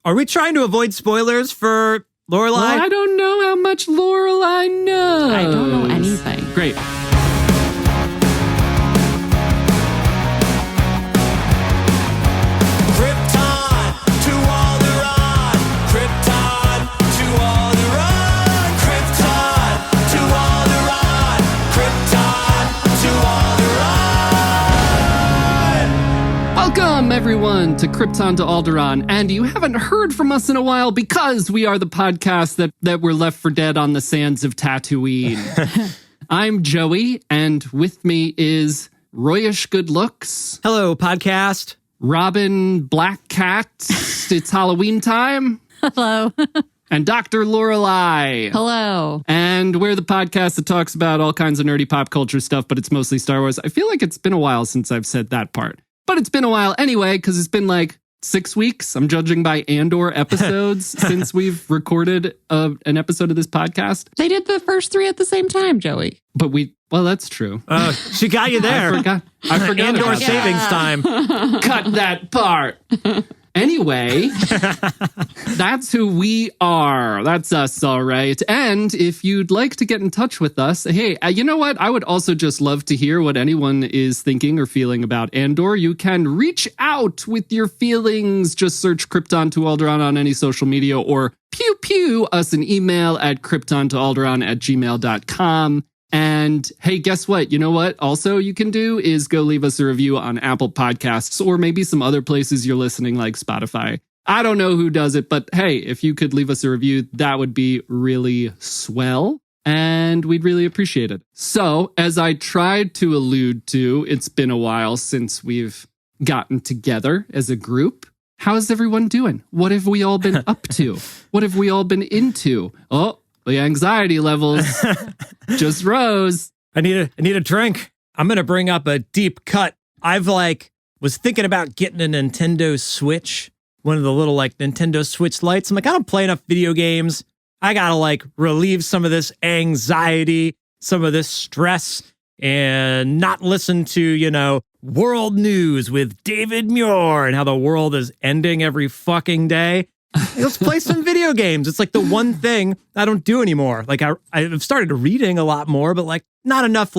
Are we trying to avoid spoilers for Lorelai? Well, I don't know how much Lorelai knows. I don't know anything. Great. Welcome, everyone, to Krypton to Alderaan. And you haven't heard from us in a while because we are the podcast that were left for dead on the sands of Tatooine. I'm Joey, and with me is Royish Good Looks. Hello, podcast. Robin Black Cat. It's Halloween time. Hello. And Dr. Lorelai. Hello. And we're the podcast that talks about all kinds of nerdy pop culture stuff, but it's mostly Star Wars. I feel like it's been a while since I've said that part. But it's been a while anyway, because it's been like 6 weeks. I'm judging by Andor episodes since we've recorded an episode of this podcast. They did the first 3 at the same time, Joey. But well, that's true. She got you there. I forgot Andor about savings that. time. Cut that part. Anyway, that's who we are. That's us, all right. And if you'd like to get in touch with us, hey, you know what? I would also just love to hear what anyone is thinking or feeling about Andor. You can reach out with your feelings. Just search Krypton to Alderaan on any social media or pew us an email at kryptontoalderaan@gmail.com. And hey, guess what? You know what also you can do is go leave us a review on Apple Podcasts or maybe some other places you're listening like Spotify. I don't know who does it, but hey, if you could leave us a review, that would be really swell and we'd really appreciate it. So as I tried to allude to, it's been a while since we've gotten together as a group. How's everyone doing? What have we all been up to? What have we all been into? Oh, the anxiety levels just rose. I need a drink. I'm going to bring up a deep cut. I've was thinking about getting a Nintendo Switch, one of the little Nintendo Switch lights. I'm like, I don't play enough video games. I got to relieve some of this anxiety, some of this stress, and not listen to, world news with David Muir and how the world is ending every fucking day. Let's play some video games. It's the one thing I don't do anymore. I've started reading a lot more, but not enough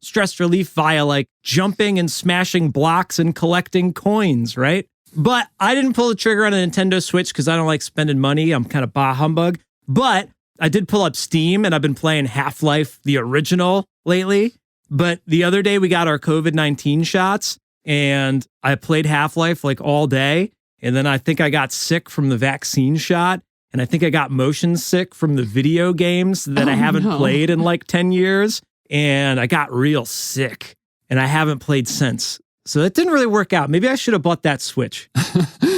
stress relief via jumping and smashing blocks and collecting coins, right? But I didn't pull the trigger on a Nintendo Switch because I don't like spending money. I'm kind of bah humbug. But I did pull up Steam and I've been playing Half-Life, the original, lately. But the other day we got our COVID-19 shots and I played Half-Life all day. And then I think I got sick from the vaccine shot. And I think I got motion sick from the video games that I haven't played in 10 years. And I got real sick. And I haven't played since. So that didn't really work out. Maybe I should have bought that Switch.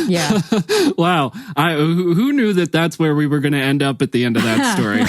Yeah. Wow. Who knew that's where we were going to end up at the end of that story?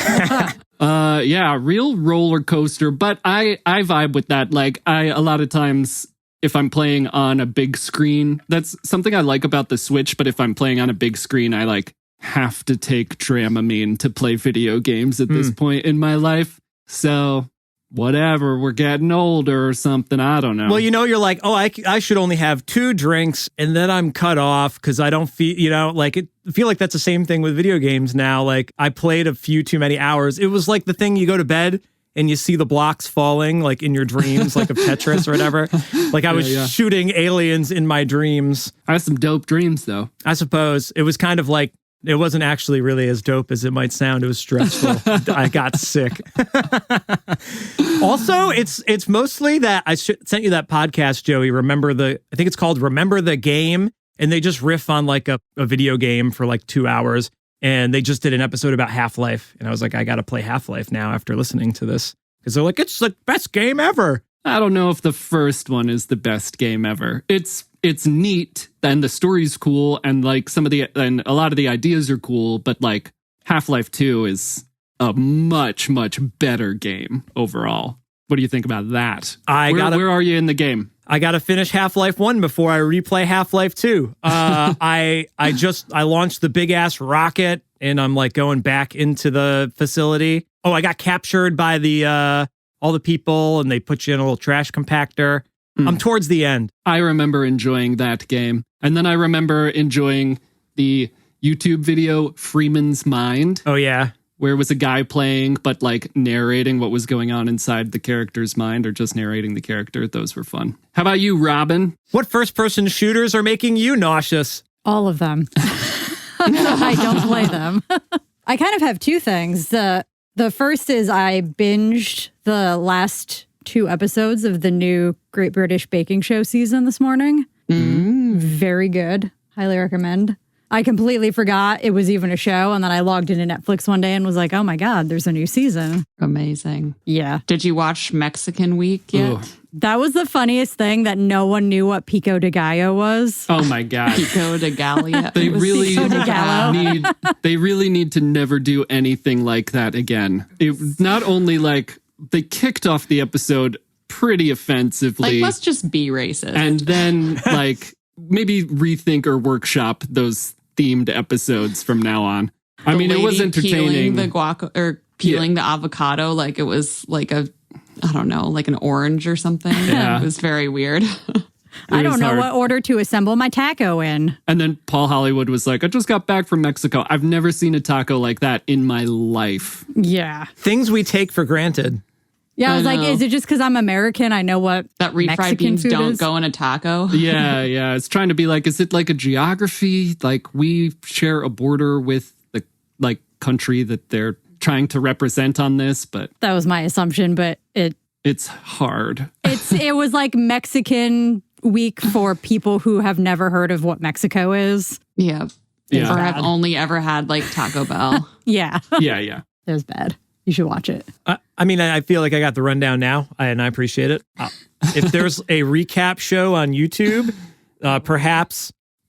Yeah, real roller coaster. But I vibe with that. A lot of times, if I'm playing on a big screen, that's something I like about the Switch. But if I'm playing on a big screen, I have to take Dramamine to play video games at this point in my life. So whatever, we're getting older or something. I don't know. Well, you're I should only have 2 drinks and then I'm cut off because I don't feel, I feel like that's the same thing with video games now. I played a few too many hours. It was the thing you go to bed and you see the blocks falling in your dreams, of Tetris or whatever. I was shooting aliens in my dreams. I had some dope dreams, though. I suppose. It was kind of it wasn't actually really as dope as it might sound. It was stressful. I got sick. Also, it's mostly that I sent you that podcast, Joey. I think it's called Remember the Game. And they just riff on a video game for 2 hours. And they just did an episode about Half-Life. And I was I got to play Half-Life now after listening to this. Because they're it's the best game ever. I don't know if the first one is the best game ever. It's neat and the story's cool and and a lot of the ideas are cool. But Half-Life 2 is a much, much better game overall. What do you think about that? Where are you in the game? I got to finish Half-Life 1 before I replay Half-Life 2. I launched the big ass rocket and I'm going back into the facility. Oh, I got captured by all the people and they put you in a little trash compactor. I'm towards the end. I remember enjoying that game. And then I remember enjoying the YouTube video, Freeman's Mind, Oh, yeah. where it was a guy playing, but like narrating what was going on inside the character's mind or just narrating the character. Those were fun. How about you, Robin? What first-person shooters are making you nauseous? All of them. I don't play them. I kind of have two things. The first is I binged the last 2 episodes of the new Great British Baking Show season this morning. Very good. Highly recommend. I completely forgot it was even a show. And then I logged into Netflix one day and was like, oh my God, there's a new season. Amazing. Yeah. Did you watch Mexican Week yet? Ugh. That was the funniest thing, that no one knew what Pico de Gallo was. Oh my God. Pico de Gallo. They It was really Pico de Gallo. need to never do anything like that again. It not only like they kicked off the episode pretty offensively, Like, let's just be racist. and then like maybe rethink or workshop those themed episodes from now on. I mean, it was lady entertaining. Peeling the guac or peeling the avocado like it was like a, I don't know, like an orange or something. Yeah. It was very weird. I don't was know hard. what order to assemble my taco in. And then Paul Hollywood was like, I just got back from Mexico. I've never seen a taco like that in my life. Yeah. Things we take for granted. Yeah, I was like, know. is it just because I'm American? I know what That refried Mexican beans food don't is? go in a taco. Yeah. It's trying to be like, is it like a geography? Like we share a border with the like country that they're trying to represent on this, but That was my assumption, but it's hard. it was like Mexican week for people who have never heard of what Mexico is. Yeah. Yeah. Or have only ever had like Taco Bell. Yeah, Yeah. it was bad. You should watch it. I mean, I feel like I got the rundown now, and I appreciate it. If there's a recap show on YouTube,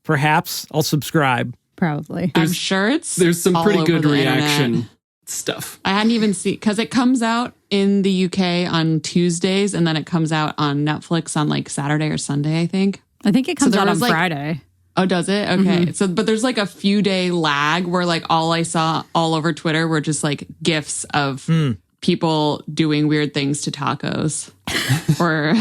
perhaps I'll subscribe. Probably. I'm sure it's There's some all pretty over good the reaction internet. stuff. I hadn't even seen, because it comes out in the UK on Tuesdays and then it comes out on Netflix on like Saturday or Sunday, I think. I think it comes there out on was, like- Friday. Oh, does it? Okay. So, but there's like a few day lag where like all I saw all over Twitter were just like GIFs of people doing weird things to tacos. Or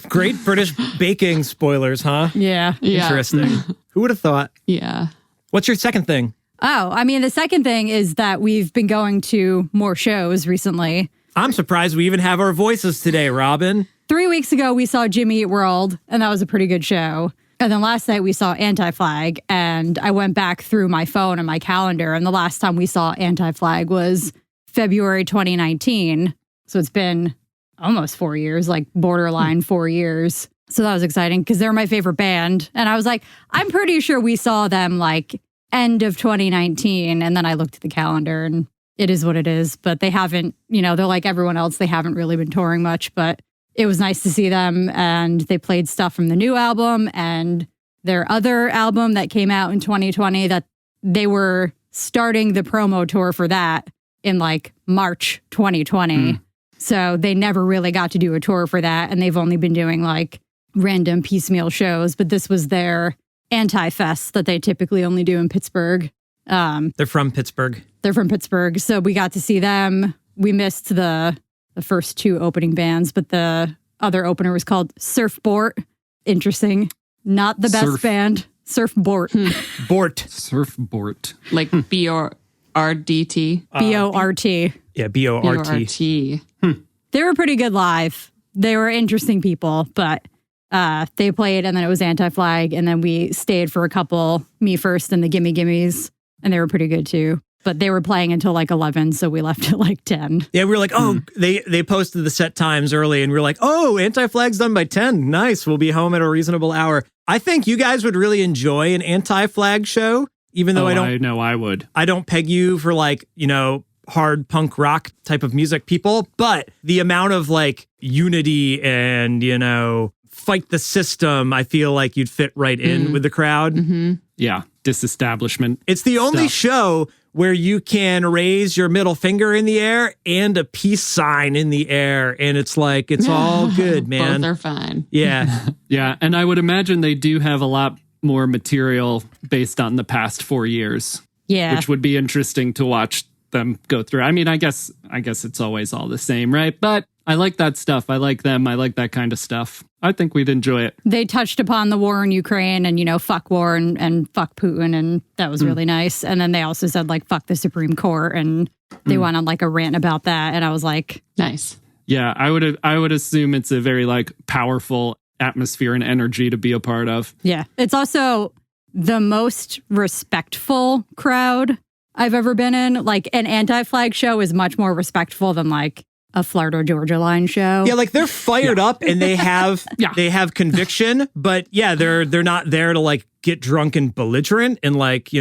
Great British Baking spoilers, huh? Yeah. yeah. Interesting. Who would have thought? Yeah. What's your second thing? Oh, I mean, the second thing is that we've been going to more shows recently. I'm surprised we even have our voices today, Robin. 3 weeks ago, we saw Jimmy Eat World, and that was a pretty good show. And then last night we saw Anti-Flag, and I went back through my phone and my calendar, and the last time we saw Anti-Flag was February 2019. So it's been almost 4 years, like borderline 4 years. So that was exciting because they're my favorite band. And I was like, I'm pretty sure we saw them like end of 2019. And then I looked at the calendar and it is what it is. But they haven't, they're like everyone else. They haven't really been touring much, but it was nice to see them. And they played stuff from the new album and their other album that came out in 2020 that they were starting the promo tour for that in like March 2020. So they never really got to do a tour for that. And they've only been doing like random piecemeal shows. But this was their anti-fest that they typically only do in Pittsburgh. They're from Pittsburgh. They're from Pittsburgh. So we got to see them. We missed the first 2 opening bands, but the other opener was called Surfboard. Interesting. Not the best band. Surfboard. Bort. Surfboard. Like BORDT. B-O-R-T. Yeah, B-O-R-T. BORT. They were pretty good live. They were interesting people, but they played and then it was Anti-Flag. And then we stayed for a couple, Me First and the Gimme Gimmes. And they were pretty good too. But they were playing until like 11, so we left at like 10. Yeah, we were like, oh, they posted the set times early, and we were like, oh, Anti-Flag's done by 10. Nice, we'll be home at a reasonable hour. I think you guys would really enjoy an Anti-Flag show, even though I know I would. I don't peg you for like, hard punk rock type of music people, but the amount of like unity and, fight the system, I feel like you'd fit right in with the crowd. Yeah, disestablishment. It's the only stuff. show where you can raise your middle finger in the air and a peace sign in the air. And it's like, it's all good, man. Both are fine. Yeah. Yeah, and I would imagine they do have a lot more material based on the past 4 years, Yeah. which would be interesting to watch them go through. I mean, I guess it's always all the same, right? But I like that stuff. I like them. I like that kind of stuff. I think we'd enjoy it. They touched upon the war in Ukraine and, fuck war and fuck Putin. And that was really nice. And then they also said, like, fuck the Supreme Court. And they went on, like, a rant about that. And I was like, nice. Yeah, I would assume it's a very, like, powerful atmosphere and energy to be a part of. Yeah. It's also the most respectful crowd I've ever been in. Like, an anti-flag show is much more respectful than, like, a Florida Georgia Line show. Yeah, like they're fired up and they have they have conviction, but they're not there to like get drunk and belligerent and like, be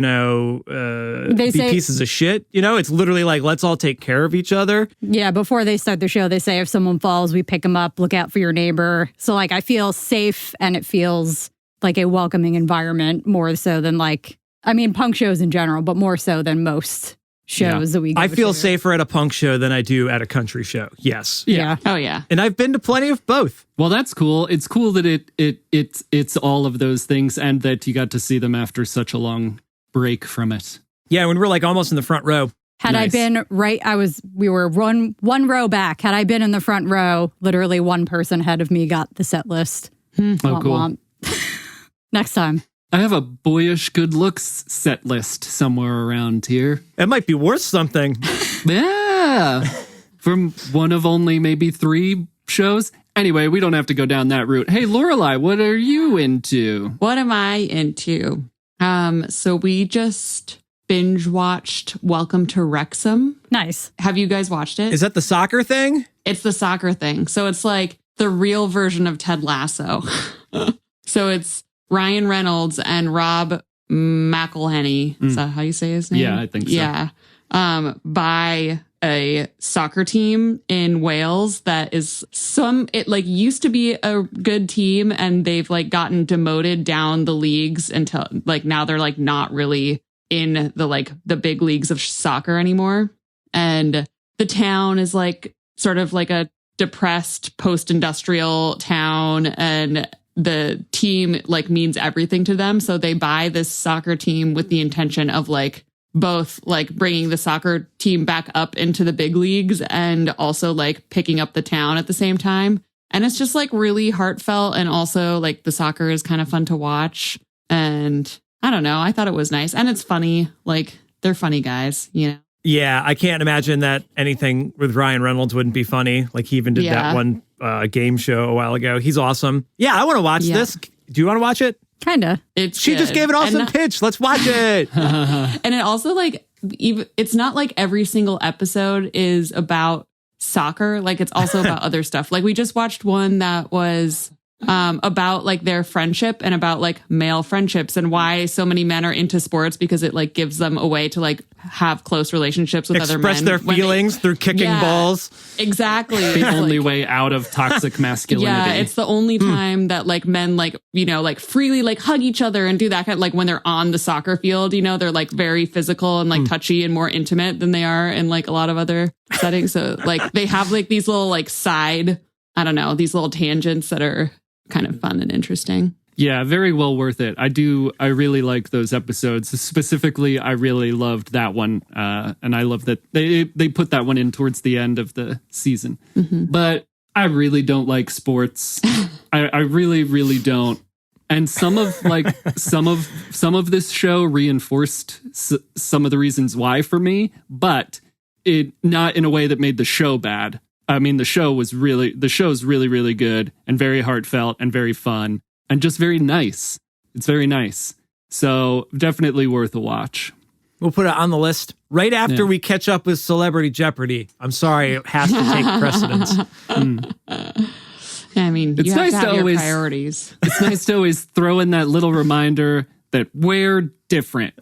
pieces of shit. It's literally like, let's all take care of each other. Yeah, before they start the show, they say if someone falls, we pick them up, look out for your neighbor. So like I feel safe and it feels like a welcoming environment more so than punk shows in general, but more so than most shows that we go I feel to. safer at a punk show than I do at a country show. Yes. Yeah. Oh, yeah. And I've been to plenty of both. Well, that's cool. It's cool that it's all of those things and that you got to see them after such a long break from it. Yeah, when we're like almost in the front row. Had Nice. I been we were one row back. Had I been in the front row, literally one person ahead of me got the set list. Oh, Womp cool. womp. Next time. I have a boyish good looks set list somewhere around here. It might be worth something. Yeah. From one of only maybe 3 shows. Anyway, we don't have to go down that route. Hey, Lorelai, what are you into? What am I into? So we just binge watched Welcome to Wrexham. Nice. Have you guys watched it? Is that the soccer thing? It's the soccer thing. So it's like the real version of Ted Lasso. So it's Ryan Reynolds and Rob McElhenney. Is that how you say his name? Yeah, I think so. Yeah. By a soccer team in Wales that is it like used to be a good team and they've like gotten demoted down the leagues until like now they're like not really in the big leagues of soccer anymore. And the town is like sort of like a depressed post-industrial town and the team like means everything to them. So they buy this soccer team with the intention of like both like bringing the soccer team back up into the big leagues and also like picking up the town at the same time. And it's just like really heartfelt. And also like the soccer is kind of fun to watch. And I don't know. I thought it was nice. And it's funny. Like they're funny guys, Yeah, I can't imagine that anything with Ryan Reynolds wouldn't be funny. Like he even did that one game show a while ago. He's awesome. Yeah, I want to watch this. Do you want to watch it? Kinda. She just gave an awesome pitch. Let's watch it. And it also like it's not like every single episode is about soccer. Like it's also about other stuff. Like we just watched one that was about like their friendship and about like male friendships and why so many men are into sports because it like gives them a way to like have close relationships with other men. Express their feelings through kicking balls. Exactly. The only way out of toxic masculinity. Yeah, it's the only time that like men like, like freely like hug each other and do that kind of like when they're on the soccer field, they're like very physical and like touchy and more intimate than they are in like a lot of other settings. So like they have like these little like side, I don't know, these little tangents that are kind of fun and interesting. Yeah, very well worth it. I really like those episodes. Specifically, I really loved that one. And I love that they put that one in towards the end of the season. Mm-hmm. But I really don't like sports. I really, really don't. And some of this show reinforced some of the reasons why for me, but it not in a way that made the show bad. I mean, the show's really, really good and very heartfelt and very fun and just very nice. It's very nice. So definitely worth a watch. We'll put it on the list right after we catch up with Celebrity Jeopardy. I'm sorry, it has to take precedence. I mean, it's you have nice to have to your always, priorities. It's nice to always throw in that little reminder that we're different.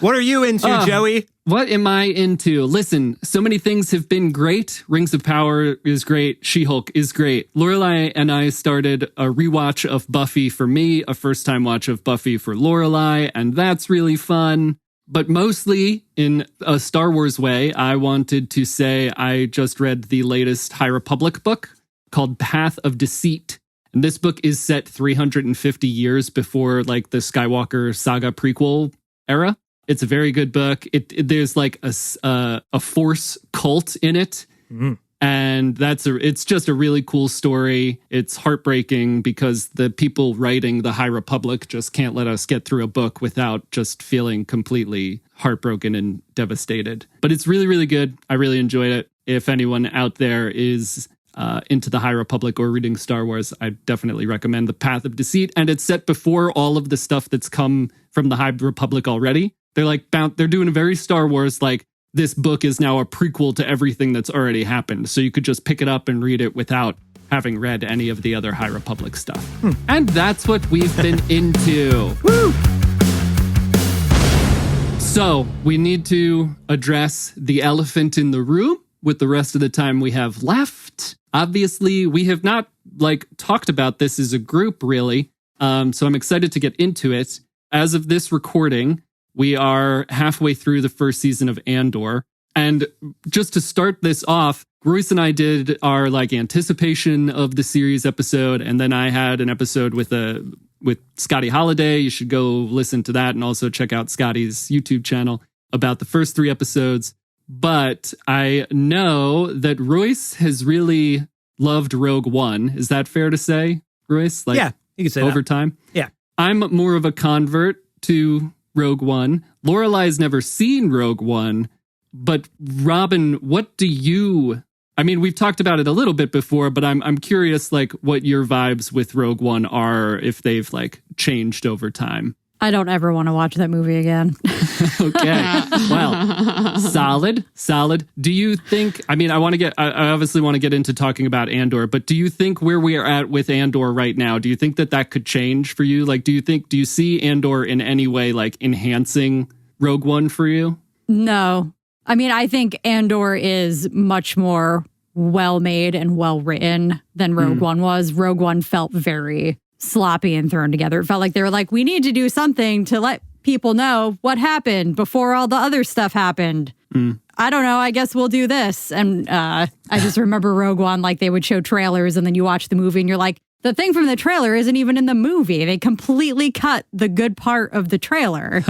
What are you into, Joey? What am I into? Listen, so many things have been great. Rings of Power is great. She-Hulk is great. Lorelai and I started a rewatch of Buffy for me, a first-time watch of Buffy for Lorelai, and that's really fun. But mostly, in a Star Wars way, I wanted to say I just read the latest High Republic book called Path of Deceit. And this book is set 350 years before like the Skywalker saga prequel era. It's a very good book. There's like a Force cult in it. And it's just a really cool story. It's heartbreaking because the people writing the High Republic just can't let us get through a book without just feeling completely heartbroken and devastated. But it's really, really good. I really enjoyed it. If anyone out there is into the High Republic or reading Star Wars, I definitely recommend The Path of Deceit. And it's set before all of the stuff that's come from the High Republic already. They're doing a very Star Wars, like, this book is now a prequel to everything that's already happened. So you could just pick it up and read it without having read any of the other High Republic stuff. And that's what we've been into. Woo! So we need to address the elephant in the room with the rest of the time we have left. Obviously, we have not talked about this as a group, really. So I'm excited to get into it. As of this recording, we are halfway through the first season of Andor. And just to start this off, Royce and I did our anticipation of the series episode. And then I had an episode with Scotty Holiday. You should go listen to that and also check out Scotty's YouTube channel about the first 3 episodes. But I know that Royce has really loved Rogue One. Is that fair to say, Royce? Yeah, you can say over that. time? Yeah. I'm more of a convert to Rogue One. Lorelai's never seen Rogue One, but Robin, what do you... I mean, we've talked about it a little bit before, but I'm curious, what your vibes with Rogue One are, if they've changed over time. I don't ever want to watch that movie again. Okay. Well, solid. Do you think, I obviously want to get into talking about Andor, but do you think where we are at with Andor right now, do you think that could change for you? Do you see Andor in any way, enhancing Rogue One for you? No. I think Andor is much more well-made and well-written than Rogue One was. Rogue One felt very sloppy and thrown together. It felt like they were we need to do something to let people know what happened before all the other stuff happened. I don't know. I guess we'll do this. And I just remember Rogue One, they would show trailers and then you watch the movie and you're like, the thing from the trailer isn't even in the movie. They completely cut the good part of the trailer.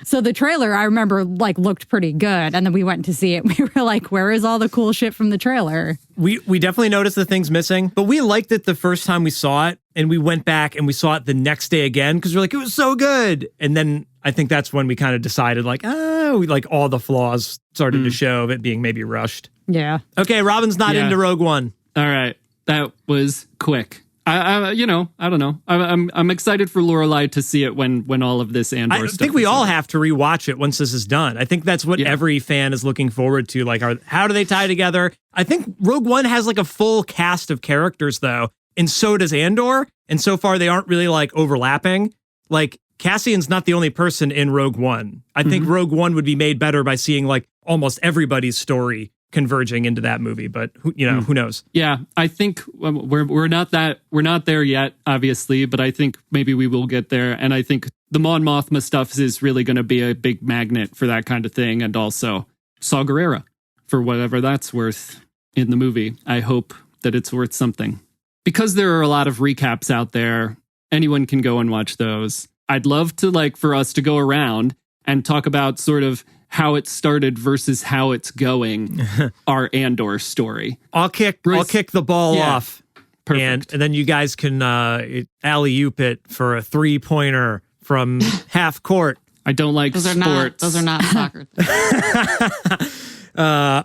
So the trailer, I remember, looked pretty good. And then we went to see it. We were like, where is all the cool shit from the trailer? We definitely noticed the things missing, but we liked it the first time we saw it. And we went back and we saw it the next day again because we're like, it was so good. And then I think that's when we kind of decided, all the flaws started to show of it being maybe rushed. Yeah. Okay, Robin's not into Rogue One. All right. That was quick. I don't know. I'm excited for Lorelai to see it when all of this Andor stuff. I think we all have to rewatch it once this is done. I think that's what every fan is looking forward to. How do they tie together? I think Rogue One has a full cast of characters though, and so does Andor. And so far they aren't really overlapping. Cassian's not the only person in Rogue One. I think Rogue One would be made better by seeing almost everybody's story converging into that movie, but who knows? Yeah, I think we're not there yet, obviously, but I think maybe we will get there. And I think the Mon Mothma stuff is really going to be a big magnet for that kind of thing, and also Saw Gerrera for whatever that's worth in the movie. I hope that it's worth something because there are a lot of recaps out there. Anyone can go and watch those. I'd love to for us to go around and talk about sort of how it started versus how it's going, our Andor story. I'll kick the ball off. Perfect. And then you guys can alley-oop it for a 3-pointer from half court. I don't like sports. Those are not soccer things.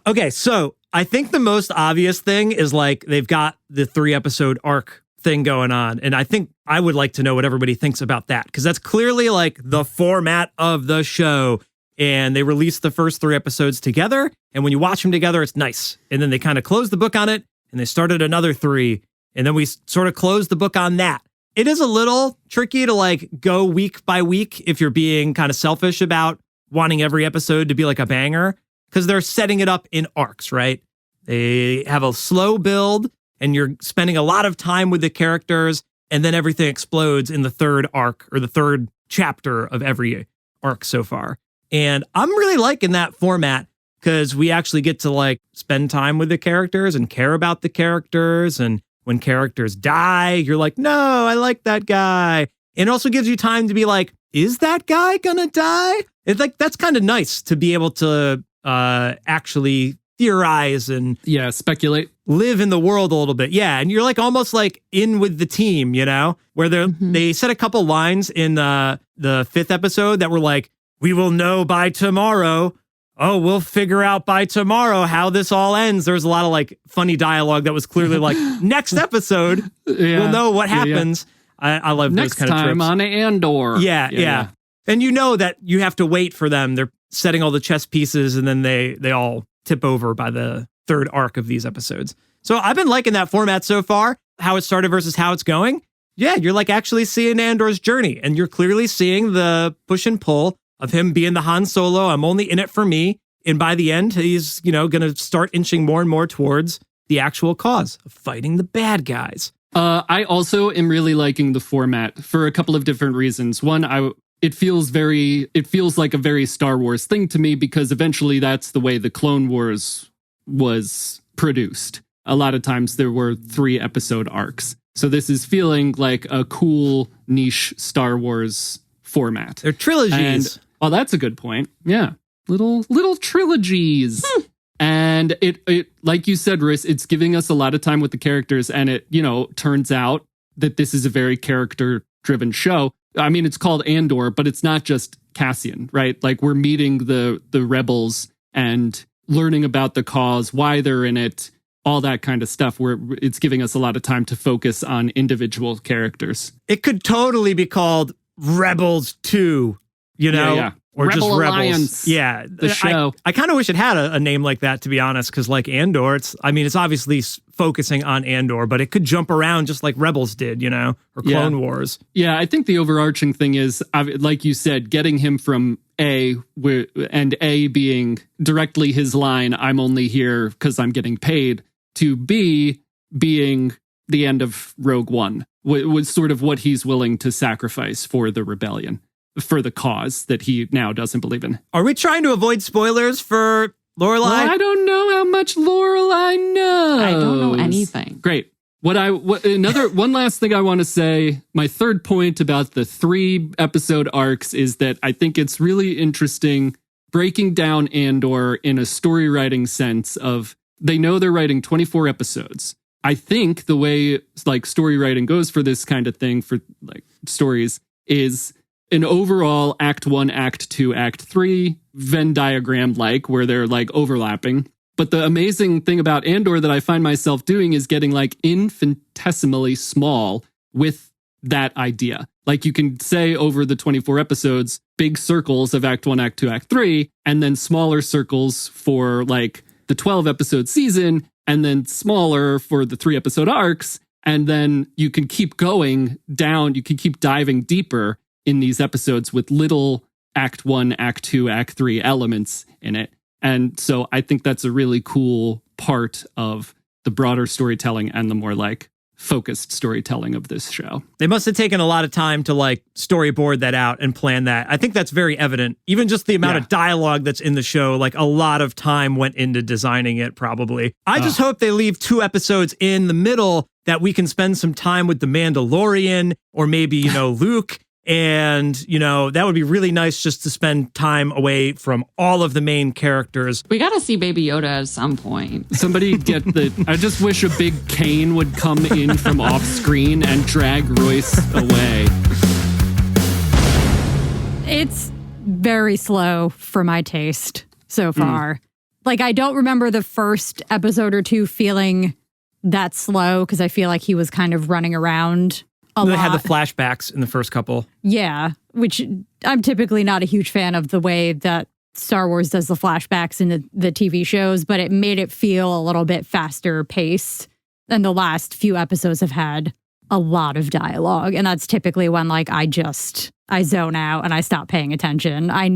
Okay, so I think the most obvious thing is they've got the 3-episode arc thing going on. And I think I would like to know what everybody thinks about that, because that's clearly the format of the show. And they released the first 3 episodes together. And when you watch them together, it's nice. And then they kind of closed the book on it and they started another 3. And then we sort of closed the book on that. It is a little tricky to go week by week if you're being kind of selfish about wanting every episode to be a banger, because they're setting it up in arcs, right? They have a slow build and you're spending a lot of time with the characters. And then everything explodes in the 3rd arc or the 3rd chapter of every arc so far. And I'm really liking that format because we actually get to spend time with the characters and care about the characters. And when characters die, you're like, no, I like that guy. And it also gives you time to be is that guy gonna die? It's that's kind of nice to be able to actually theorize and speculate. live in the world a little bit. Yeah. And you're like almost like in with the team, you know, where they said a couple lines in the 5th episode that were like, we will know by tomorrow. Oh, we'll figure out by tomorrow how this all ends. There was a lot of like funny dialogue that was clearly like, next episode, we'll know what happens. I love next those kind of trips. Next time on Andor. Yeah. And you know that you have to wait for them. They're setting all the chess pieces and then they all tip over by the 3rd arc of these episodes. So I've been liking that format so far, how it started versus how it's going. Yeah, you're like actually seeing Andor's journey and you're clearly seeing the push and pull of him being the Han Solo. I'm only in it for me. And by the end, he's, going to start inching more and more towards the actual cause of fighting the bad guys. I also am really liking the format for a couple of different reasons. One, it feels like a very Star Wars thing to me because eventually that's the way the Clone Wars was produced. A lot of times there were 3-episode arcs. So this is feeling like a cool niche Star Wars format. They're trilogies. Oh, that's a good point. Yeah. Little trilogies. And it like you said, Riss, it's giving us a lot of time with the characters. And it, turns out that this is a very character-driven show. I mean, it's called Andor, but it's not just Cassian, right? Like we're meeting the rebels and learning about the cause, why they're in it, all that kind of stuff, where it's giving us a lot of time to focus on individual characters. It could totally be called Rebels 2, Yeah. Or Rebel just Alliance, Rebels. Yeah. the show. I kind of wish it had a name like that, to be honest, because like Andor, it's obviously focusing on Andor, but it could jump around just like Rebels did, or Clone Wars. Yeah, I think the overarching thing is, like you said, getting him from A, and A being directly his line, I'm only here because I'm getting paid, to B being the end of Rogue One, was sort of what he's willing to sacrifice for the rebellion, for the cause that he now doesn't believe in. Are we trying to avoid spoilers for Lorelai? Well, I don't know how much Lorelai knows. I don't know anything. Great. One last thing I want to say, my third point about the 3-episode arcs is that I think it's really interesting breaking down Andor in a story writing sense of, they know they're writing 24 episodes. I think the way like story writing goes for this kind of thing, for like stories, is an overall Act 1, Act 2, Act 3 Venn diagram, like where they're like overlapping. But the amazing thing about Andor that I find myself doing is getting like infinitesimally small with that idea. Like you can say over the 24 episodes, big circles of Act 1, Act 2, Act 3, and then smaller circles for like the 12-episode season, and then smaller for the 3-episode arcs. And then you can keep going down, you can keep diving deeper in these episodes with little Act 1, Act 2, Act 3 elements in it. And so I think that's a really cool part of the broader storytelling and the more like focused storytelling of this show. They must have taken a lot of time to like storyboard that out and plan that. I think that's very evident. Even just the amount of dialogue that's in the show, like a lot of time went into designing it probably. I just hope they leave 2 episodes in the middle that we can spend some time with the Mandalorian or maybe, Luke. And, that would be really nice just to spend time away from all of the main characters. We got to see Baby Yoda at some point. Somebody I just wish a big cane would come in from off screen and drag Royce away. It's very slow for my taste so far. Like, I don't remember the first episode or 2 feeling that slow because I feel like he was kind of running around a lot. They had the flashbacks in the first couple. Yeah, which I'm typically not a huge fan of the way that Star Wars does the flashbacks in the TV shows, but it made it feel a little bit faster paced. And the last few episodes have had a lot of dialogue. And that's typically when like I zone out and I stop paying attention. I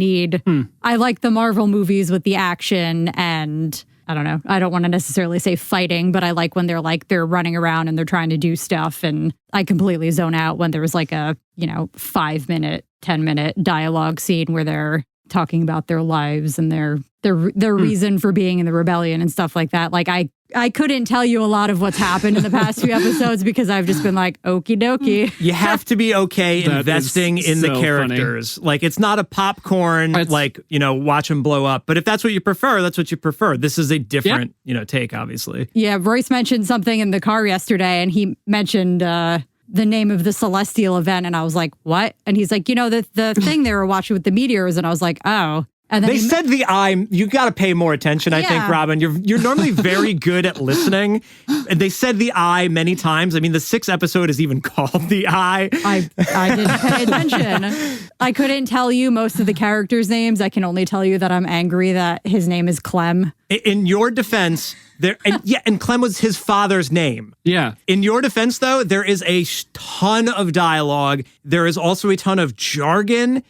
like the Marvel movies with the action and I don't know. I don't want to necessarily say fighting, but I like when they're running around and they're trying to do stuff. And I completely zone out when there's like a, 5-minute, 10-minute dialogue scene where they're talking about their lives and their reason for being in the rebellion and stuff like that. Like I couldn't tell you a lot of what's happened in the past few episodes because I've just been like, okie dokie. You have to be okay That investing is in the so characters. Like, it's not a popcorn, like, watch them blow up. But if that's what you prefer, that's what you prefer. This is a different, take, obviously. Yeah, Royce mentioned something in the car yesterday, and he mentioned the name of the Celestial event, and I was like, what? And he's like, the thing they were watching with the meteors, and I was like, oh. And then they said the eye. You got to pay more attention, I think, Robin. You're normally very good at listening. And they said the eye many times. I mean, the 6th episode is even called the eye. I didn't pay attention. I couldn't tell you most of the characters' names. I can only tell you that I'm angry that his name is Clem. In your defense, and Clem was his father's name. Yeah. In your defense, though, there is a ton of dialogue. There is also a ton of jargon.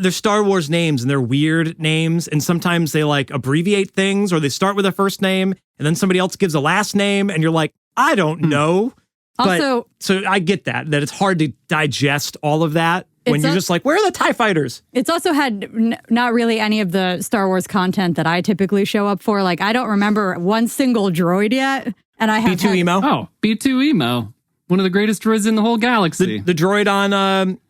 They're Star Wars names, and they're weird names, and sometimes they like abbreviate things, or they start with a first name and then somebody else gives a last name, and you're like, I don't know. Also, so I get that it's hard to digest all of that when you're just like, where are the TIE fighters? It's also had not really any of the Star Wars content that I typically show up for. Like, I don't remember one single droid yet, and I have B2EMO. Oh, B2EMO. One of the greatest droids in the whole galaxy. The droid on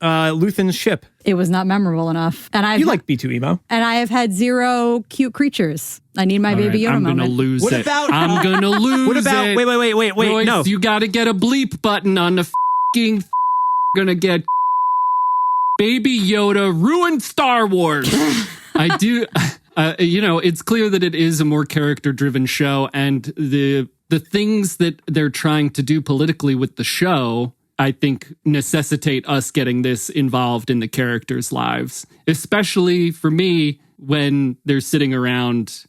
Luthen's ship. It was not memorable enough. And you like B2EMO. And I have had 0 cute creatures. I need my Baby Yoda moment. I'm going to lose what it. About, I'm going to lose What about, it. wait, Royce, no. You got to get a bleep button on the f***ing going to get Baby Yoda ruined Star Wars. I do, it's clear that it is a more character-driven show, and the things that they're trying to do politically with the show, I think, necessitate us getting this involved in the characters' lives. Especially for me, when they're sitting around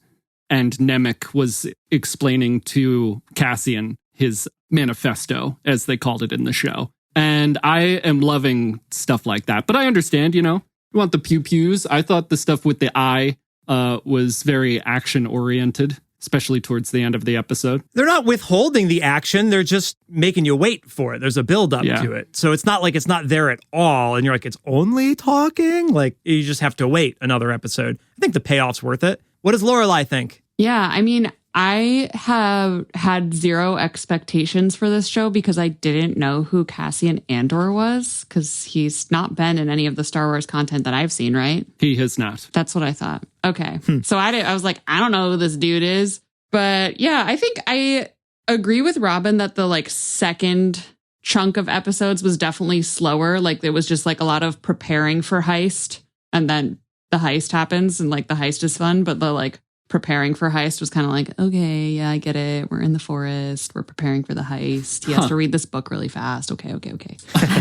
and Nemec was explaining to Cassian his manifesto, as they called it in the show. And I am loving stuff like that. But I understand, you want the pew-pews. I thought the stuff with the eye was very action-oriented, especially towards the end of the episode. They're not withholding the action. They're just making you wait for it. There's a build up to it. So it's not like it's not there at all. And you're like, it's only talking? Like, you just have to wait another episode. I think the payoff's worth it. What does Lorelai think? Yeah, I mean, I have had 0 expectations for this show because I didn't know who Cassian Andor was, because he's not been in any of the Star Wars content that I've seen, right? He has not. That's what I thought. Okay. So I was like, I don't know who this dude is. But yeah, I think I agree with Robin that the second chunk of episodes was definitely slower. Like, it was just a lot of preparing for heist, and then the heist happens, and the heist is fun, but the preparing for heist was kind of like, okay, yeah, I get it. We're in the forest. We're preparing for the heist. He has to read this book really fast. Okay. Oh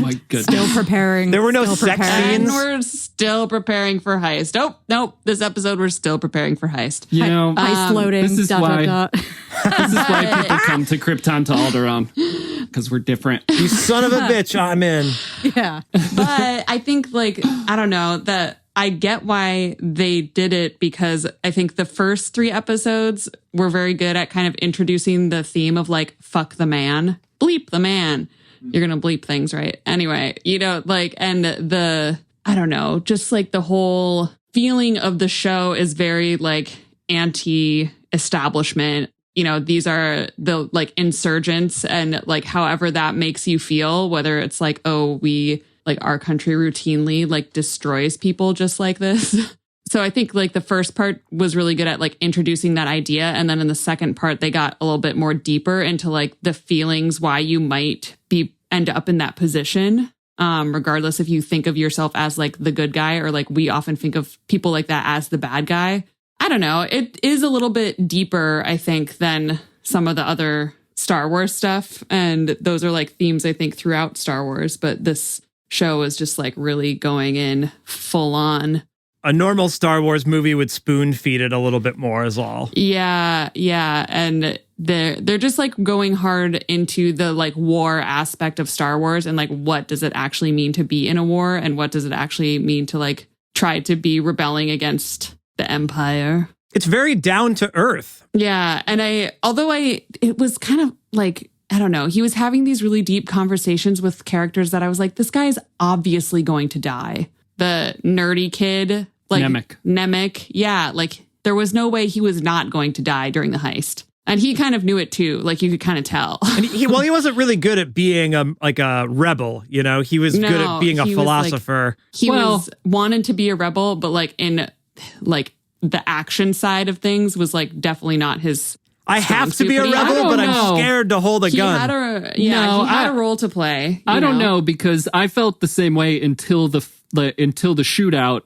my goodness. Still preparing. There were no sex And scenes. we're still preparing for heist. Nope. This episode, we're still preparing for heist. Heist loading. This is why people come to Krypton to Alderaan, because we're different. You son of a bitch, I'm in. Yeah. But I think I don't know, that I get why they did it, because I think the first 3 episodes were very good at kind of introducing the theme of fuck the man, bleep the man. You're going to bleep things, right? Anyway, and I don't know, just the whole feeling of the show is very anti-establishment. These are the insurgents, and however that makes you feel, whether it's we our country routinely destroys people just like this. So I think the first part was really good at introducing that idea. And then in the second part, they got a little bit more deeper into the feelings why you might end up in that position. Regardless if you think of yourself as the good guy, or we often think of people like that as the bad guy. I don't know. It is a little bit deeper, I think, than some of the other Star Wars stuff. And those are themes, I think, throughout Star Wars. But this show is just really going in full on. A normal Star Wars movie would spoon feed it a little bit more is all. Yeah. And they're just going hard into the war aspect of Star Wars, and what does it actually mean to be in a war, and what does it actually mean to try to be rebelling against the Empire. It's very down to earth. Yeah. And it was kind of I don't know, he was having these really deep conversations with characters that I was like, this guy's obviously going to die. The nerdy kid Like Nemec. Yeah. Like there was no way he was not going to die during the heist. And he kind of knew it too. Like you could kind of tell. And he wasn't really good at being a rebel. You know, he was good at being a philosopher. He was wanted to be a rebel, but like in like the action side of things was like definitely not his. I have to be a rebel, but I'm scared to hold a gun. He had a role to play. I don't know, because I felt the same way until the shootout.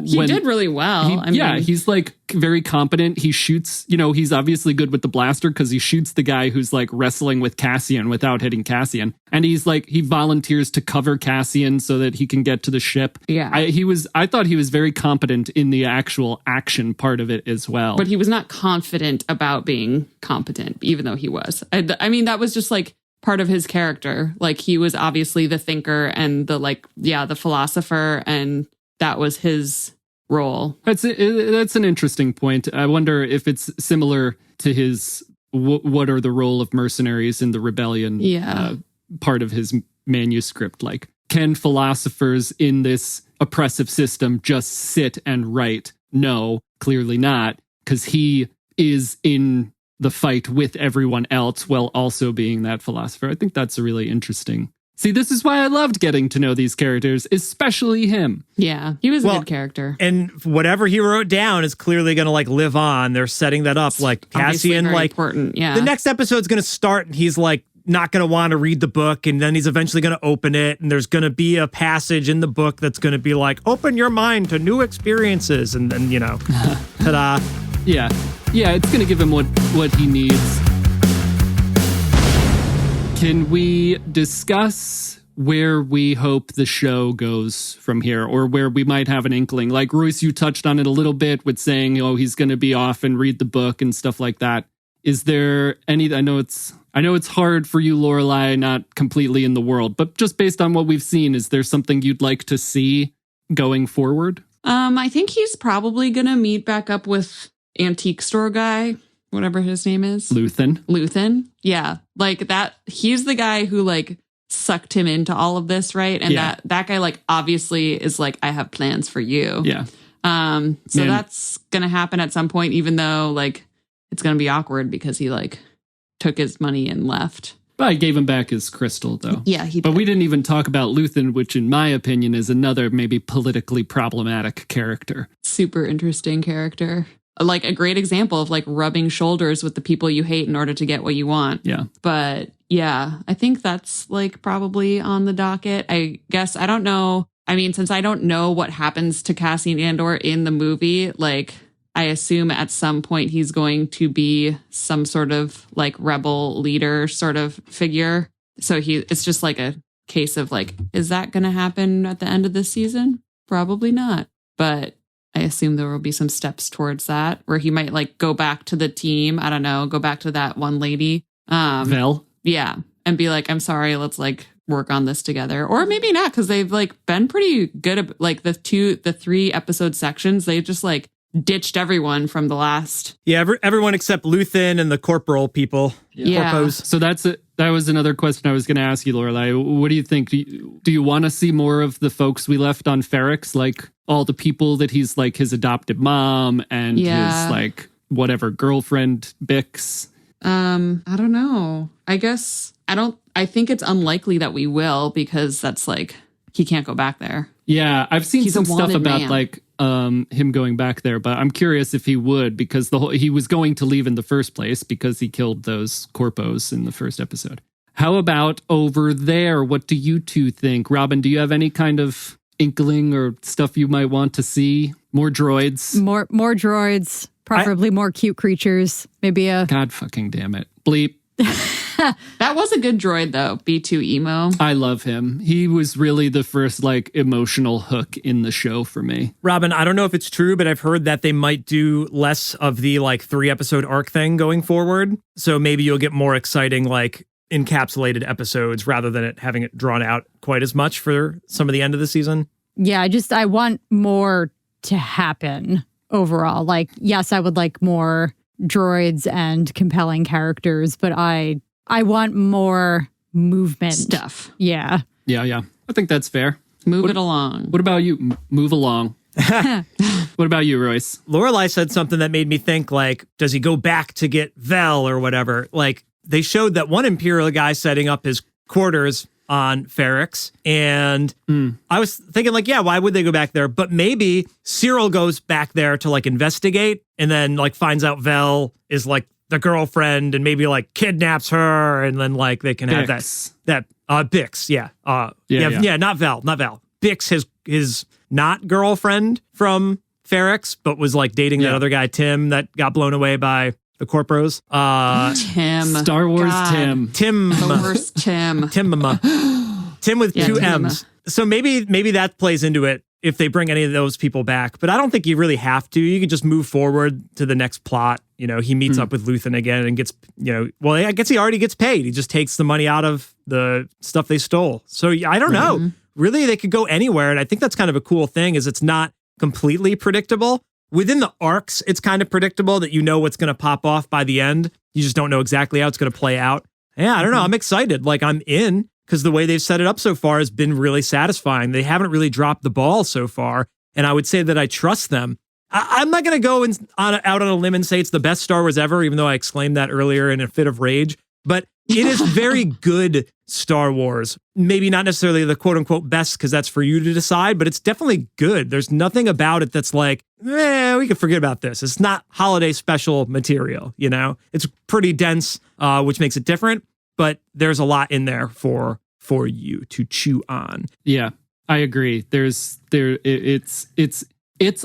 He did really well. He's like very competent. He shoots, he's obviously good with the blaster because he shoots the guy who's like wrestling with Cassian without hitting Cassian. And he's like, he volunteers to cover Cassian so that he can get to the ship. Yeah. I thought he was very competent in the actual action part of it as well. But he was not confident about being competent, even though he was. I mean, that was just like part of his character. Like he was obviously the thinker and the philosopher, and that was his role. That's an interesting point. I wonder if it's similar to his what are the role of mercenaries in the rebellion part of his manuscript. Like, can philosophers in this oppressive system just sit and write? No, clearly not, because he is in the fight with everyone else while also being that philosopher. I think that's a really interesting. See, this is why I loved getting to know these characters, especially him. Yeah, he was a good character. And whatever he wrote down is clearly going to like live on. They're setting that up. Like Cassian, like important. Yeah. The next episode's going to start and he's like not going to want to read the book, and then he's eventually going to open it, and there's going to be a passage in the book that's going to be like, open your mind to new experiences, and then, ta-da. Yeah, it's going to give him what he needs. Can we discuss where we hope the show goes from here, or where we might have an inkling? Like, Royce, you touched on it a little bit with saying, he's going to be off and read the book and stuff like that. Is there any, I know it's hard for you, Lorelai, not completely in the world, but just based on what we've seen, is there something you'd like to see going forward? I think he's probably going to meet back up with antique store guy, whatever his name is. Luthen. Yeah. Like that. He's the guy who like sucked him into all of this. Right. And that guy like obviously is like, I have plans for you. Yeah. So that's going to happen at some point, even though like it's going to be awkward because he like took his money and left. I gave him back his crystal, though. Yeah, he did. But we didn't even talk about Luthen, which in my opinion is another maybe politically problematic character. Super interesting character. Like a great example of like rubbing shoulders with the people you hate in order to get what you want. Yeah. But yeah, I think that's like probably on the docket. I guess, I don't know. I mean, since I don't know what happens to Cassian Andor in the movie, like I assume at some point he's going to be some sort of like rebel leader sort of figure. So it's just like a case of like, is that going to happen at the end of this season? Probably not. But I assume there will be some steps towards that where he might like go back to the team. I don't know, go back to that one lady. Vel? Yeah. And be like, I'm sorry, let's like work on this together. Or maybe not, because they've like been pretty good at like the 3 episode sections. They just like ditched everyone from the last. Yeah, everyone except Luthen and the corporal people. Yeah. Corpos. So that was another question I was going to ask you, Lorelai. What do you think? Do you want to see more of the folks we left on Ferrix? Like all the people that he's like his adopted mom and his like whatever girlfriend, Bix? I don't know. I guess I think it's unlikely that we will, because that's like, he can't go back there. Yeah, I've seen some stuff about man. like him going back there, but I'm curious if he would, because he was going to leave in the first place because he killed those corpos in the first episode. How about over there? What do you two think? Robin, do you have any kind of inkling or stuff you might want to see? More droids? More droids, preferably more cute creatures. Maybe a... God fucking damn it. Bleep. That was a good droid, though. B2 Emo. I love him. He was really the first like emotional hook in the show for me. Robin, I don't know if it's true, but I've heard that they might do less of the like 3 episode arc thing going forward. So maybe you'll get more exciting like encapsulated episodes rather than having it drawn out quite as much for some of the end of the season. Yeah, I want more to happen overall. Like, yes, I would like more droids and compelling characters, but I want more movement stuff. Yeah. Yeah. I think that's fair. Move it along. What about you? Move along. What about you, Royce? Lorelai said something that made me think, like, does he go back to get Vel or whatever? Like, they showed that one Imperial guy setting up his quarters on Ferrix. And I was thinking, like, yeah, why would they go back there? But maybe Cyril goes back there to, like, investigate and then, like, finds out Vel is, like, the girlfriend and maybe, like, kidnaps her. And then, like, they can have that Bix. Yeah. Not Vel. Bix, his not girlfriend from Ferrix, but was, like, dating that other guy, Tim, that got blown away by the Corporos. Tim. Star Wars God. Tim. The worst Tim. Tim with two Tim. M's. So maybe that plays into it if they bring any of those people back. But I don't think you really have to. You can just move forward to the next plot. You know, he meets up with Luthen again and gets, well, I guess he already gets paid. He just takes the money out of the stuff they stole. So I don't know. Really, they could go anywhere. And I think that's kind of a cool thing is it's not completely predictable. Within the arcs, it's kind of predictable that you know what's going to pop off by the end. You just don't know exactly how it's going to play out. Yeah, I don't know. I'm excited. Like, I'm in because the way they've set it up so far has been really satisfying. They haven't really dropped the ball so far. And I would say that I trust them. I'm not going to go out on a limb and say it's the best Star Wars ever, even though I exclaimed that earlier in a fit of rage. But it is very good Star Wars. Maybe not necessarily the quote unquote best because that's for you to decide, but it's definitely good. There's nothing about it that's like, we can forget about this. It's not holiday special material, you know? It's pretty dense, which makes it different, but there's a lot in there for you to chew on. Yeah, I agree. It's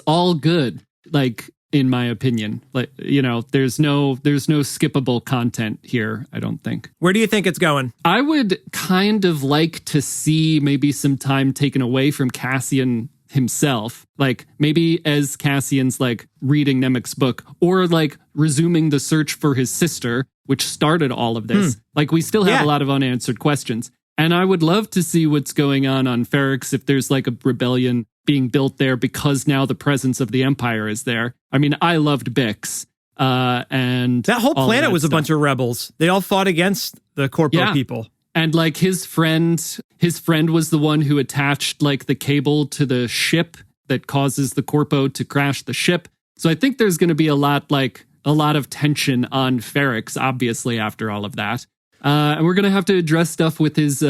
all good. Like, in my opinion, like, there's no skippable content here, I don't think. Where do you think it's going? I would kind of like to see maybe some time taken away from Cassian himself, like maybe as Cassian's like reading Nemec's book or like resuming the search for his sister, which started all of this. Like, we still have a lot of unanswered questions. And I would love to see what's going on Ferrix, if there's like a rebellion being built there because now the presence of the Empire is there. I mean, I loved Bix. And that whole planet was a bunch of rebels. They all fought against the Corpo people. And like his friend was the one who attached like the cable to the ship that causes the Corpo to crash the ship. So I think there's going to be a lot of tension on Ferrix, obviously, after all of that. And we're going to have to address stuff with his,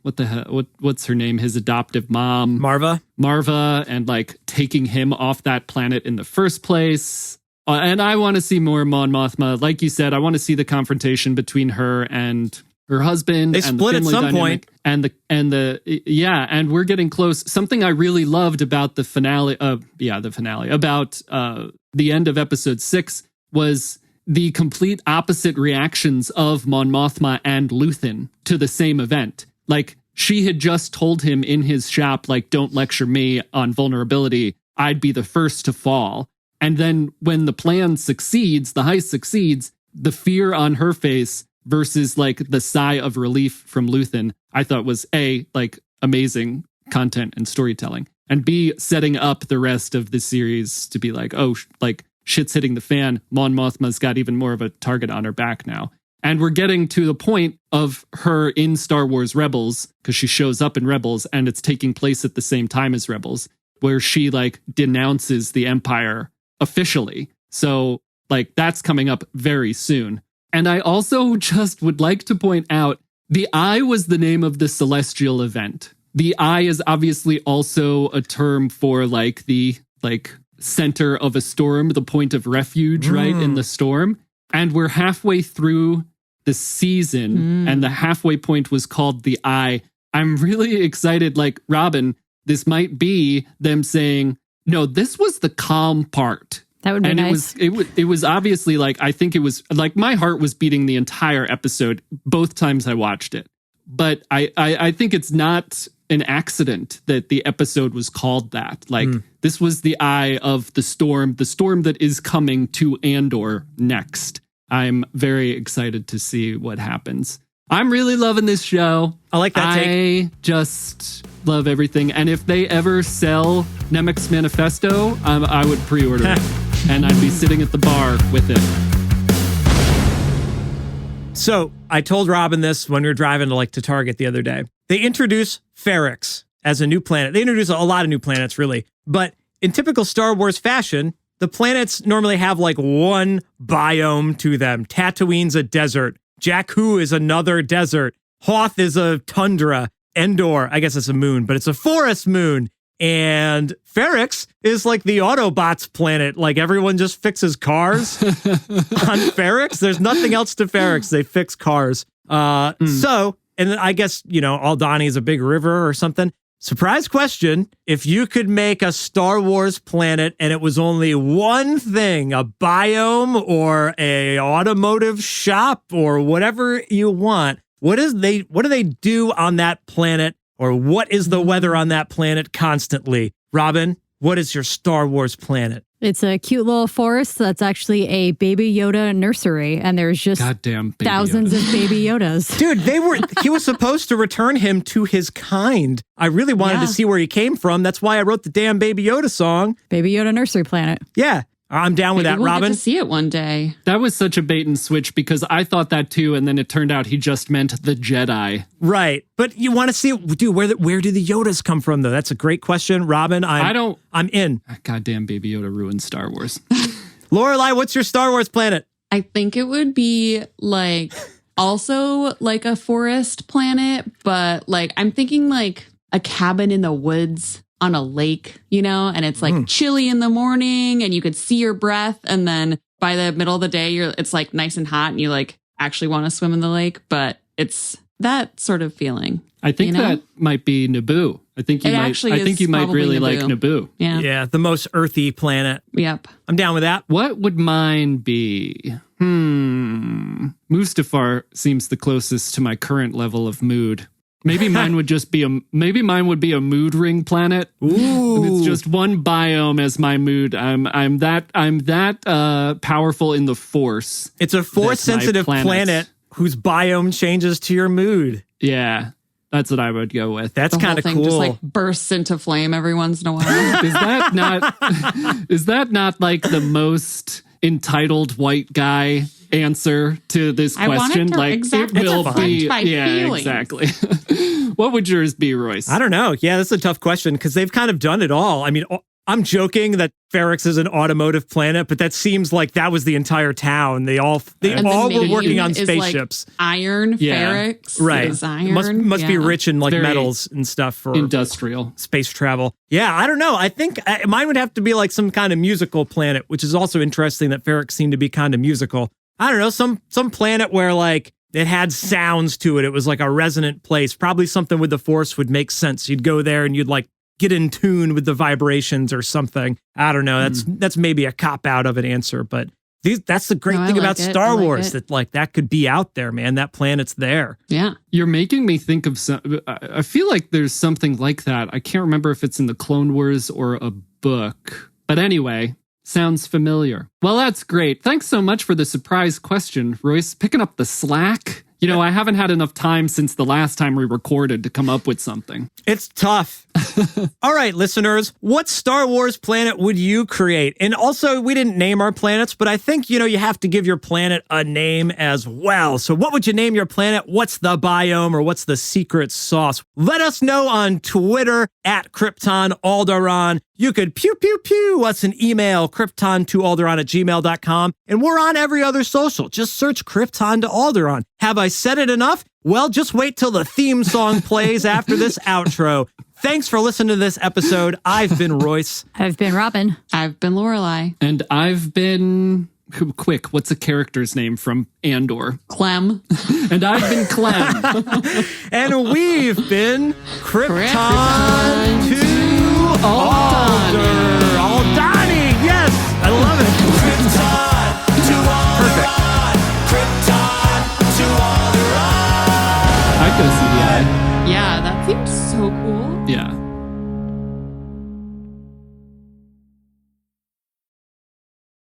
what's her name? His adoptive mom. Marva, and like taking him off that planet in the first place. And I want to see more Mon Mothma. Like you said, I want to see the confrontation between her and her husband. They and split the at family some dynamic, point. And we're getting close. Something I really loved about the finale, about the end of episode 6 was the complete opposite reactions of Mon Mothma and Luthen to the same event. Like, she had just told him in his shop, like, don't lecture me on vulnerability. I'd be the first to fall. And then when the plan succeeds, the heist succeeds, the fear on her face versus like the sigh of relief from Luthen, I thought was A, like amazing content and storytelling, and B, setting up the rest of the series to be like, oh, like shit's hitting the fan. Mon Mothma's got even more of a target on her back now. And we're getting to the point of her in Star Wars Rebels, because she shows up in Rebels and it's taking place at the same time as Rebels, where she like denounces the Empire officially. So like that's coming up very soon. And I also just would like to point out the Eye was the name of the celestial event. The Eye is obviously also a term for like the like center of a storm, the point of refuge, right, in the storm. And we're halfway through the season and the halfway point was called the Eye. I'm really excited. Like, Robin, this might be them saying, no, this was the calm part. That would be nice. It was obviously like, I think it was like my heart was beating the entire episode both times I watched it. But I think it's not an accident that the episode was called that. Like, this was the eye of the storm that is coming to Andor next. I'm very excited to see what happens. I'm really loving this show. I like that take. I just love everything. And if they ever sell Nemec's Manifesto, I would pre-order it. And I'd be sitting at the bar with it. So I told Robin this when we were driving to Target the other day. They introduce Ferrix as a new planet. They introduce a lot of new planets, really. But in typical Star Wars fashion, the planets normally have like one biome to them. Tatooine's a desert. Jakku is another desert. Hoth is a tundra. Andor, I guess it's a moon, but it's a forest moon. And Ferrix is like the Autobots planet. Like everyone just fixes cars on Ferrix. There's nothing else to Ferrix. They fix cars. So, and then I guess, Aldhani is a big river or something. Surprise question. If you could make a Star Wars planet and it was only one thing, a biome or a automotive shop or whatever you want, what do they do on that planet? Or what is the weather on that planet constantly? Robin, what is your Star Wars planet? It's a cute little forest that's actually a Baby Yoda nursery, and there's just goddamn Baby thousands Yoda. of Baby Yodas. Dude, he was supposed to return him to his kind. I really wanted to see where he came from. That's why I wrote the damn Baby Yoda song. Baby Yoda nursery planet. Yeah, I'm down with Maybe that, we'll Robin. get to see it one day. That was such a bait and switch because I thought that too, and then it turned out he just meant the Jedi. Right, but you want to see, dude, where do the Yodas come from, though? That's a great question, Robin. I'm in. Goddamn Baby Yoda ruined Star Wars. Lorelai, what's your Star Wars planet? I think it would be like also like a forest planet, but like I'm thinking like a cabin in the woods on a lake, and it's like chilly in the morning and you could see your breath. And then by the middle of the day, it's like nice and hot and you like actually want to swim in the lake, but it's that sort of feeling. I think that might be Naboo. I think you might really like Naboo. Yeah. Yeah, the most earthy planet. Yep. I'm down with that. What would mine be? Mustafar seems the closest to my current level of mood. Maybe mine would just be a mood ring planet. Ooh. And it's just one biome as my mood. I'm that powerful in the Force. It's a Force-sensitive planet whose biome changes to your mood. Yeah, that's what I would go with. That's kind of cool. Just like bursts into flame every once in a while. Is that not like the most entitled white guy answer to this question? It will be. Yeah, exactly. What would yours be, Royce? I don't know. Yeah, that's a tough question because they've kind of done it all. I mean, I'm joking that Ferrix is an automotive planet, but that seems like that was the entire town. They all were working on spaceships. Like iron, Ferrix, right? Is iron. Must be rich in like Very metals and stuff for industrial space travel. Yeah, I don't know. I think mine would have to be like some kind of musical planet, which is also interesting that Ferrix seemed to be kind of musical. I don't know, some planet where like it had sounds to it. It was like a resonant place. Probably something with the Force would make sense. You'd go there and you'd like get in tune with the vibrations or something. I don't know. That's maybe a cop out of an answer, but that's the great thing about Star Wars, that like that could be out there, man. That planet's there. Yeah. You're making me think of some. I feel like there's something like that. I can't remember if it's in the Clone Wars or a book, but anyway. Sounds familiar. Well, that's great. Thanks so much for the surprise question, Royce. Picking up the slack. I haven't had enough time since the last time we recorded to come up with something. It's tough. All right, listeners, what Star Wars planet would you create? And also, we didn't name our planets, but I think, you have to give your planet a name as well. So what would you name your planet? What's the biome or what's the secret sauce? Let us know on Twitter at KryptonAlderaan. You could pew, pew, pew us an email, krypton2alderaan@gmail.com. And we're on every other social. Just search Krypton to Alderaan. Have I said it enough? Well, just wait till the theme song plays after this outro. Thanks for listening to this episode. I've been Royce. I've been Robin. I've been Lorelai. And I've been... Quick, what's a character's name from Andor? Clem. And I've been Clem. And we've been Krypton to Alderaan.